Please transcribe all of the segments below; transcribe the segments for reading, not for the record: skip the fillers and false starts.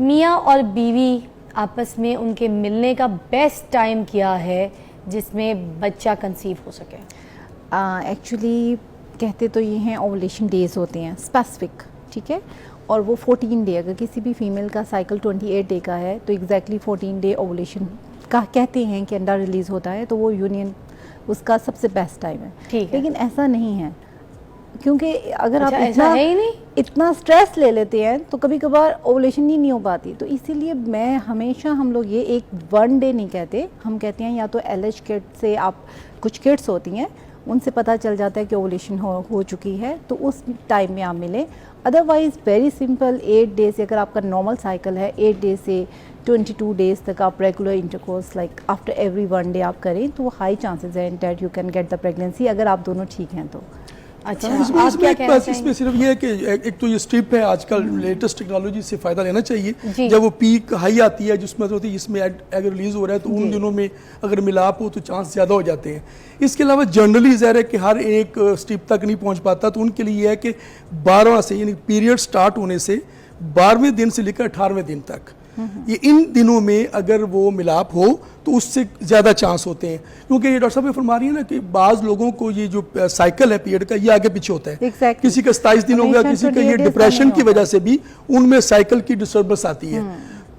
मियाँ और बीवी आपस में उनके मिलने का बेस्ट टाइम क्या है जिसमें बच्चा कंसीव हो सके? एक्चुअली कहते तो ये हैं ओवुलेशन डेज होते हैं स्पेसिफिक, ठीक है, और वो 14 डे, अगर किसी भी फीमेल का साइकिल 28 डे का है तो एग्जैक्टली 14 डे ओवुलेशन का कहते हैं कि अंडा रिलीज़ होता है, तो वो यूनियन उसका सबसे बेस्ट टाइम है। ठीक है, लेकिन ऐसा नहीं है, क्योंकि अगर आप इतना स्ट्रेस ले लेते हैं तो कभी कभार ओवुलेशन ही नहीं हो पाती। तो इसीलिए मैं हमेशा, हम लोग ये एक 1 डे नहीं कहते, हम कहते हैं या तो LH किट से, आप कुछ किट्स होती हैं उनसे पता चल जाता है कि ओवुलेशन हो चुकी है, तो उस टाइम में आप मिलें। अदरवाइज़ वेरी सिंपल 8 डे से, अगर आपका नॉर्मल साइकिल है 8 डे से 22 डेज़ तक आप regular intercourse like after every 1 day आप करें तो हाई चांसेस हैं that you can get the pregnancy, अगर आप दोनों ठीक हैं तो। अच्छा, इसमें सिर्फ ये है कि एक तो ये स्ट्रिप है, आजकल लेटेस्ट टेक्नोलॉजी से फ़ायदा लेना चाहिए। जब वो पीक हाई आती है जिसमें होती है, जिसमें एग रिलीज़ हो रहा है, तो उन दिनों में अगर मिलाप हो तो चांस ज़्यादा हो जाते हैं। इसके अलावा जनरली ज़ाहिर है कि हर एक स्ट्रिप तक नहीं पहुँच पाता, तो उनके लिए यह है कि 12वां से, यानी पीरियड स्टार्ट होने से 12वें दिन से लेकर 18वें दिन तक, ये इन दिनों में अगर वो मिलाप हो तो उससे ज़्यादा चांस होते हैं। क्योंकि ये डॉक्टर साहब ये फरमा रही है ना कि बाज़ लोगों को ये जो साइकिल है पीरियड का, ये आगे पीछे होता है। exactly. किसी का 27 दिन हो गया, किसी का ये डिप्रेशन की वजह से भी उनमें साइकिल की डिस्टर्बेंस आती है।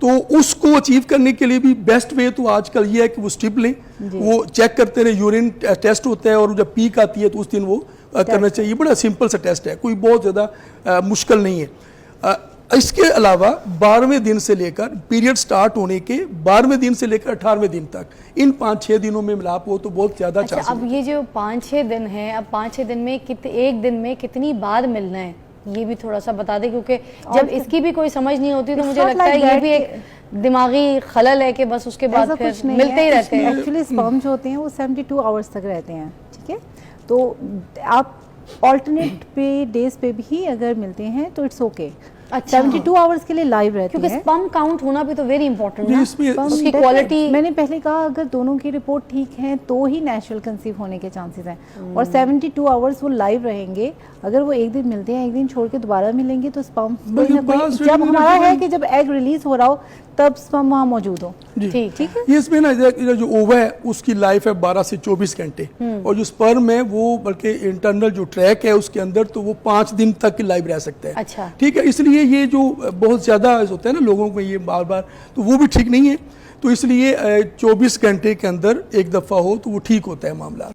तो उसको अचीव करने के लिए भी बेस्ट वे तो आजकल ये है कि वो स्ट्रिप लें, वो चेक करते रहे, यूरिन टेस्ट होता है, और जब पीक आती है तो उस दिन वो करना चाहिए। बड़ा सिंपल सा टेस्ट है, कोई बहुत ज़्यादा मुश्किल नहीं है। इसके अलावा 12वें दिन से लेकर, पीरियड स्टार्ट होने के 12वें दिन से लेकर 18वें दिन तक, इन 5-6 दिनों में मिलाप हो तो बहुत ज़्यादा चांस। अब ये जो 5-6 दिन है, अब 5-6 दिन में एक दिन में कितनी बार मिलना है, ये भी थोड़ा सा बता दें, क्योंकि जब इसकी भी कोई समझ नहीं होती तो मुझे लगता है ये भी एक दिमागी खलल है कि बस उसके बाद फिर मिलते ही रहते हैं। एक्चुअली स्पर्म जो होते हैं वो 72 आवर्स तक रहते हैं, ठीक है, तो आप ऑल्टरनेट पे डेज पे भी अगर मिलते हैं तो इट्स ओके। 72 आवर्स के लिए लाइव रहती है, क्योंकि स्पर्म काउंट होना भी तो वेरी इंपॉर्टेंट है, उसकी क्वालिटी। मैंने पहले कहा अगर दोनों की रिपोर्ट ठीक है तो ही नेचुरल कंसीव होने के चांसेस हैं। और 72 आवर्स वो लाइव रहेंगे। अगर वो एक दिन मिलते हैं, एक दिन छोड़ के दोबारा मिलेंगे तो स्पर्म कोई ना कोई, जब हमारा है कि जब एग रिलीज हो रहा हो तब स्पर्म वहाँ मौजूद हो। ठीक है, ये इसमें ना जो ओवा है उसकी लाइफ है 12 से 24 घंटे, और जो स्पर्म है वो बल्कि इंटरनल जो ट्रैक है उसके अंदर तो वो 5 दिन तक की लाइव रह सकता है। अच्छा, ठीक है, इसलिए ये जो बहुत ज़्यादा होता है ना लोगों को ये बार बार, तो वो भी ठीक नहीं है। तो इसलिए 24 घंटे के अंदर एक दफ़ा हो तो वो ठीक होता है मामला।